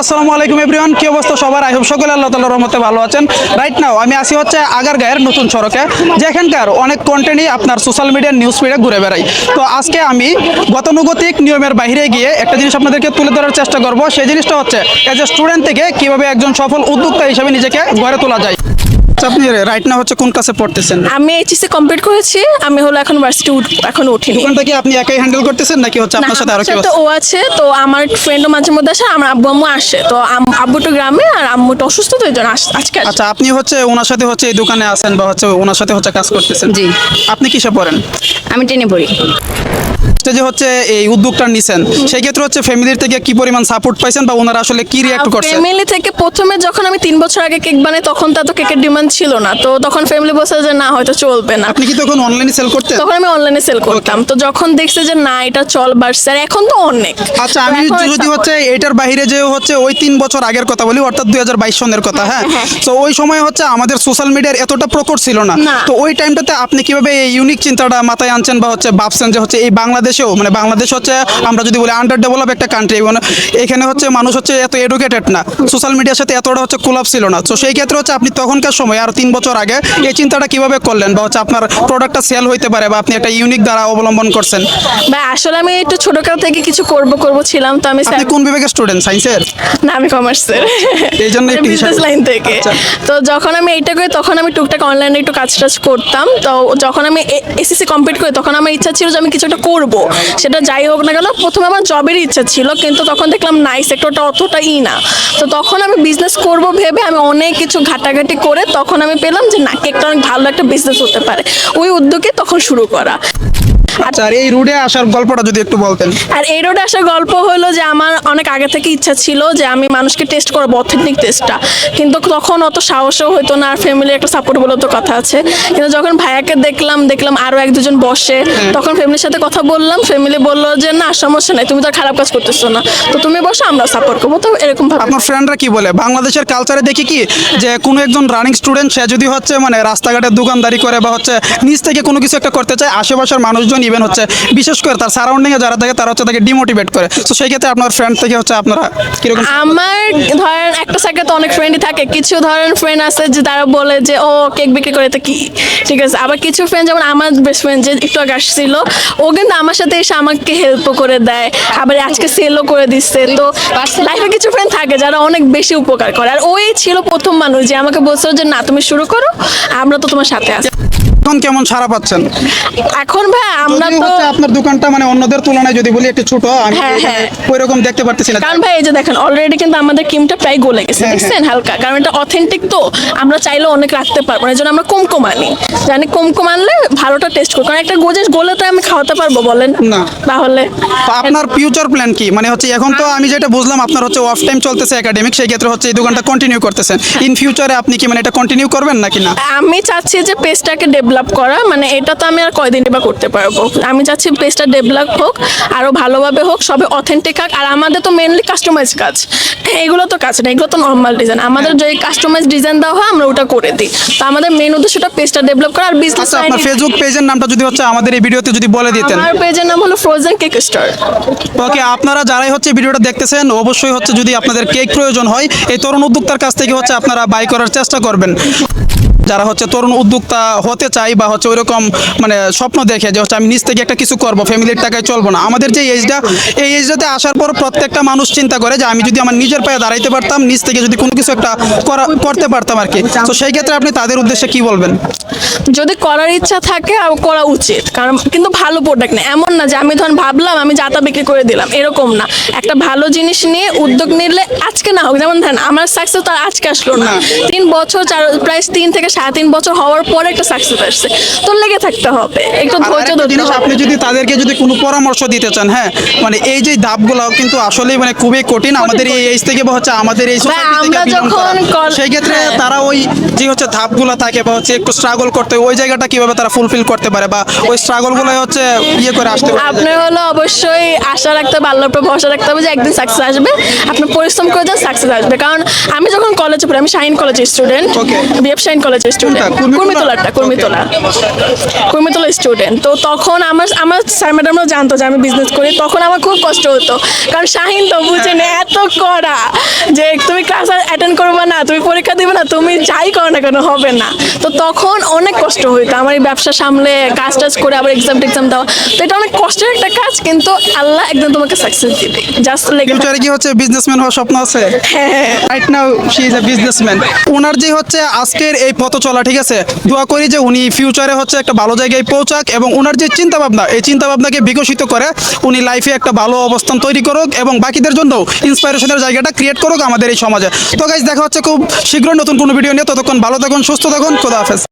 আসসালামু আলাইকুম এভরিওয়ান, কি অবস্থা সবার? আই হোপ সকলে আল্লাহ তাআলার রহমতে ভালো আছেন। রাইট নাও আমি আসি হচ্ছে আগারগাঁয়ের নতুন সড়কে, যেখানকার অনেক কন্টেন্টই আপনার সোশ্যাল মিডিয়া নিউজ ফিডে ঘুরে বেড়াই। তো আজকে আমি গতানুগতিক নিয়মের বাইরে গিয়ে একটা জিনিস আপনাদেরকে তুলে ধরার চেষ্টা করব। সেই জিনিসটা হচ্ছে এজ এ স্টুডেন্ট থেকে কিভাবে একজন সফল উদ্যোক্তা হিসেবে নিজেকে গড়ে তোলা যায়। আপনি রাইট নাও হচ্ছে কোন ক্লাসে পড়তেছেন? আমি এইচএসসি কমপ্লিট করেছি। আমি হলো এখন ভার্সিটি এখন উঠিনি। দোকানটা কি আপনি একাই হ্যান্ডেল করতেছেন নাকি হচ্ছে আপনার সাথে আরো কেউ আছে? ও আছে, তো আমার ফ্রেন্ডও মাঝে মধ্যে আসে, আমার আব্বু আম্মু আসে। তো আব্বু তো গ্রামে আর আম্মু তো অসুস্থ, তো এই জন্য আজকে আসে। আচ্ছা, আপনি হচ্ছে ওনার সাথে হচ্ছে এই দোকানে আছেন বা হচ্ছে ওনার সাথে হচ্ছে কাজ করতেছেন? জি। আপনি কিসে পড়েন? আমি ট্রেনে পড়ি। যে হচ্ছে এই উদ্যোগটা নিছেন, সেই ক্ষেত্রে হচ্ছে ফ্যামিলির থেকে কি পরিমাণ সাপোর্ট পাইছেন বা ওনারা আসলে কি রিঅ্যাক্ট করছেন? ফ্যামিলি থেকে প্রথমে যখন আমি 3 বছর আগে কেক বানাই তখন তো এত কেকের ডিমান্ড ছিল না। তো তখন ফ্যামিলি বলছে যে না, হয়তো চলবে না। আপনি কি তখন অনলাইনে সেল করতেন? তখন আমি অনলাইনে সেল করতাম। তো যখন দেখছে যে না, এটা চলবার স্যার, এখন তো অনেক। আচ্ছা, আমি যদি হচ্ছে এটার বাইরে যে হচ্ছে ওই 3 বছর আগের কথা বলি, অর্থাৎ 2022 সনের কথা। হ্যাঁ, তো ওই সময় হচ্ছে আমাদের সোশ্যাল মিডিয়ার এতটা প্রকট ছিল না। তো ওই টাইমটাতে আপনি কিভাবে এই ইউনিক চিন্তাটা মাথায় আনছেন বা হচ্ছে ভাবছেন যে হচ্ছে এই বাংলাদেশেও, মানে বাংলাদেশ হচ্ছে আমরা যদি বলি আন্ডার ডেভেলপ একটা কান্ট্রি, মানে এখানে হচ্ছে মানুষ হচ্ছে এত এডুকেটেড না, সোশ্যাল মিডিয়ার সাথে এতটা হচ্ছে কোলাপ ছিল না। তো সেই ক্ষেত্রে হচ্ছে আপনি তখনকার সময় আর 3 বছর আগে এই চিন্তাটা কিভাবে করলেন বা হচ্ছে আপনার প্রোডাক্টটা সেল হইতে পারে বা আপনি একটা ইউনিক দ্বারা অবলম্বন করছেন? ভাই আসলে আমি একটু ছোটকাল থেকে কিছু করব ছিলাম। তো আমি আপনি কোন বিভাগের স্টুডেন্ট? সায়েন্সের? না, আমি কমার্সের। এই জন্য একটু বিজনেস লাইন থেকে। তো যখন আমি এইটা করি তখন আমি টুকটাক অনলাইনে একটু কাজ করতাম। তো যখন আমি এসএসসি কমপ্লিট করি তখন আমার ইচ্ছা ছিল যে আমি কিছু একটা করবো, সেটা যাই হোক না কেন। প্রথমে আমার জবের ইচ্ছা ছিল, কিন্তু তখন দেখলাম না, এই সেক্টরটা অতটাই না। তো তখন আমি বিজনেস করব ভেবে আমি অনেক কিছু ঘাটাঘাটি করে তখন আমি পেলাম যে না, কেকটা অনেক ভালো একটা বিজনেস হতে পারে। ওই উদ্যোগে তখন শুরু করা। আচ্ছা, আর এই রুটে আসার গল্পটা যদি একটু বলতেন। আর এই রোডে আসার গল্প হলো যে আমার অনেক আগে থেকে ইচ্ছা ছিল যে আমি মানুষকে টেস্ট করবো, অথেন্টিক টেস্টটা। কিন্তু তখন অত সাহসও হতো না, আর ফ্যামিলির একটা সাপোর্ট বলে তো কথা আছে। কিন্তু যখন ভাইয়াকে দেখলাম আরও 1-2 জন বসে, তখন ফ্যামিলির সাথে কথা বললাম। ফ্যামিলি বললো যে না, সমস্যা নাই, তুমি তো আর খারাপ কাজ করতেছো না, তো তুমি বসো, আমরা সাপোর্ট করবো। তো এরকম ভাবে আপনার ফ্রেন্ডরা কি বলে? বাংলাদেশের কালচারে দেখি কি যে কোনো একজন রানিং স্টুডেন্ট সে যদি হচ্ছে মানে রাস্তাঘাটের দোকানদারি করে বা হচ্ছে নিজ থেকে কোনো কিছু একটা করতে চায়, আশেপাশের মানুষজন ইভেন হচ্ছে বিশেষ করে তার সারাউন্ডিংয়ে যারা থাকে তারা হচ্ছে তাকে ডিমোটিভেট করে। তো সেই ক্ষেত্রে আপনার ফ্রেন্ড থেকে হচ্ছে আপনারা কিরকম? আমার ধরেন একটা সাইকেল তো অনেক ফ্রেন্ডই থাকে। কিছু ধরেন ফ্রেন্ড আছে যে তারা বলে যে ও কেক বিক্রি করে, তো কি ঠিক আছে। আবার কিছু ফ্রেন্ড, যেমন আমার বেস্ট ফ্রেন্ড যে একটু আগে আসছিল, ও কিন্তু আমার সাথে এসে আমাকে হেল্পও করে দেয়, আবার আজকে সেলও করে দিচ্ছে। তো লাইফে কিছু ফ্রেন্ড থাকে যারা অনেক বেশি উপকার করে। আর ওই ছিল প্রথম মানুষ যে আমাকে বলছিল যে না, তুমি শুরু করো, আমরা তো তোমার সাথে আছি। এখন কেমন সাড়া পাচ্ছেন? এখন ভাই আমরা তো আপনার দোকানটা মানে অন্যদের তুলনায় যদি বলি একটু ছোট, আমি হ্যাঁ। ওইরকম দেখতে পারতেছি না। কারণ ভাই এই যে দেখেন অলরেডি কিন্তু আমাদের ক্রিমটা প্রায় গলে গেছে, দেখছেন হালকা। কারণ এটা অথেন্টিক, তো আমরা চাইলেও অনেক রাখতে পারবো না, এই জন্য আমরা কম আনি। জানি কম আনলে ভালোটা টেস্ট করি। কারণ একটা গোজেস গলে তো আমি খাওয়াতে পারবো বলেন না? তাহলে তো আপনার ফিউচার প্ল্যান কি? মানে হচ্ছে এখন তো আমি যেটা বুঝলাম আপনার হচ্ছে অফ টাইম চলতেছে একাডেমিক, সেই ক্ষেত্রে হচ্ছে এই দোকানটা কন্টিনিউ করতেছেন। ইন ফিউচারে আপনি কি মানে এটা কন্টিনিউ করবেন নাকি না? আমি চাচ্ছি যে পেজটাকে ডেভেলপ করা। মানে এটা তো আমি আর কয়দিন বা করতে পারবো। আমি চাচ্ছি পেজটা ডেভেলপ হোক, আরো ভালোভাবে হোক, সবে অথেন্টিক হোক। আর আমাদের তো মেনলি কাস্টমাইজ কাজ, এগুলো তো কাজ না, এগুলো তো নর্মাল ডিজাইন। আমাদের যে কাস্টমাইজ ডিজাইন দেওয়া হয় আমরা ওটা করে দিই। তো আমাদের মেন উদ্দেশ্যটা পেজটা ডেভেলপ করা আর বিজনেস। আচ্ছা, আপনার ফেসবুক পেজের নামটা যদি হচ্ছে আমাদের এই ভিডিওতে যদি বলে দিতেন। আমার পেজের নাম হলো ফ্রোজেন কেক স্টোর। ওকে, আপনারা যারাই হচ্ছে ভিডিওটা দেখতেছেন অবশ্যই হচ্ছে যদি আপনাদের কেক প্রয়োজন হয় এই তরুণ উদ্যোক্তার কাছ থেকে হচ্ছে আপনারা বাই করার চেষ্টা করবেন। যারা হচ্ছে তরুণ উদ্যোক্তা হতে চাই বা হচ্ছে ওইরকম মানে স্বপ্ন দেখে যে হচ্ছে আমি নিজ থেকে একটা কিছু করবো, ফ্যামিলির টাকায় চলবো না। আমাদের যে এজটা, এই এজটাতে আসার পর প্রত্যেকটা মানুষ চিন্তা করে যে আমি যদি আমার নিজের পায়ে দাঁড়াইতে পারতাম, নিজ থেকে যদি কোনো কিছু একটা করতে পারতাম আর কি। তো সেই ক্ষেত্রে আপনি তাদের উদ্দেশ্যে কি বলবেন? যদি করার ইচ্ছা থাকে আর করা উচিত, কারণ কিন্তু ভালো প্রোডাক্ট না, এমন না যে আমি ধরুন ভাবলাম আমি যাতা বিক্রি করে দিলাম, এরকম না। একটা ভালো জিনিস নিয়ে উদ্যোগ নিলে আজকে না হোক, যেমন ধরেন আমার সাকসেস তো আজকে আসলো না, 3 বছর প্রায় 3 থেকে 3.5 বছর হওয়ার পরে একটা সাকসেস আসছে। তো লেগে থাকতে হবে, একটু ধৈর্য ধরতে হবে। আপনি যদি তাদেরকে যদি কোনো পরামর্শ দিতে চান, হ্যাঁ মানে এই যে ধাপগুলো কিন্তু আসলেই মানে খুবই কঠিন আমাদের এই এজ থেকে বা হচ্ছে আমাদের এই আমরা যখন সেই ক্ষেত্রে তারা ওই যে হচ্ছে ধাপগুলো থাকে বা হচ্ছে একটু স্ট্রাগল করতে, ওই জায়গাটা কিভাবে তারা ফুলফিল করতে পারে বা ওই স্ট্রাগলগুলো হচ্ছে ইয়ে করে আসতে পারে? আপনি হলো অবশ্যই আশা রাখতে হবে, আল্লাহর উপর ভরসা রাখতে হবে যে একদিন সাকসেস আসবে। আপনি পরিশ্রম করে দেন, সাকসেস আসবে। কারণ আমি যখন কলেজে পড়ি, আমি শাহিন কলেজের student, BF Shaheen college student, Kurmitola student. তো তখন আমার স্যার ম্যাডামরা জানতো যে আমি বিজনেস করি, তখন আমার খুব কষ্ট হতো, কারণ শাহিন তো বুঝে না এত করা যে তুমি ক্লাস অ্যাটেন্ড করবে না, তুমি পরীক্ষা দিবে না, তুমি যাই করো না কেন হবে না। তো তখন অনেক কষ্ট হইতো আমার এই ব্যবসা সামলে কাজ টাজ করে আবার এক্সাম দেওয়া। তো এটা অনেক কষ্টের একটা কাজ, কিন্তু আল্লাহ একদম তোমাকে সাকসেস দিবে। জাস্ট লাইক ফিউচারে কি হচ্ছে বিজনেসম্যান হওয়ার স্বপ্ন আছে? Right now she is a businessman. ওনার যে হচ্ছে আজকের এই পথ চলা, ঠিক আছে, দোয়া করি যে উনি ফিউচারে হচ্ছে একটা ভালো জায়গায় পৌঁছাক এবং ওনার যে চিন্তা ভাবনা, এই চিন্তা ভাবনাকে বিকশিত করে উনি লাইফে একটা ভালো অবস্থান তৈরি করুক এবং বাকিদের জন্য ইন্সপিরেশনের জায়গাটা ক্রিয়েট করুক আমাদের এই সমাজে। তো গাইস, দেখা হচ্ছে খুব শীঘ্রই নতুন কোনো ভিডিও নিয়ে। ততক্ষণ ভালো থাকুন, সুস্থ থাকুন, খোদা হাফেজ।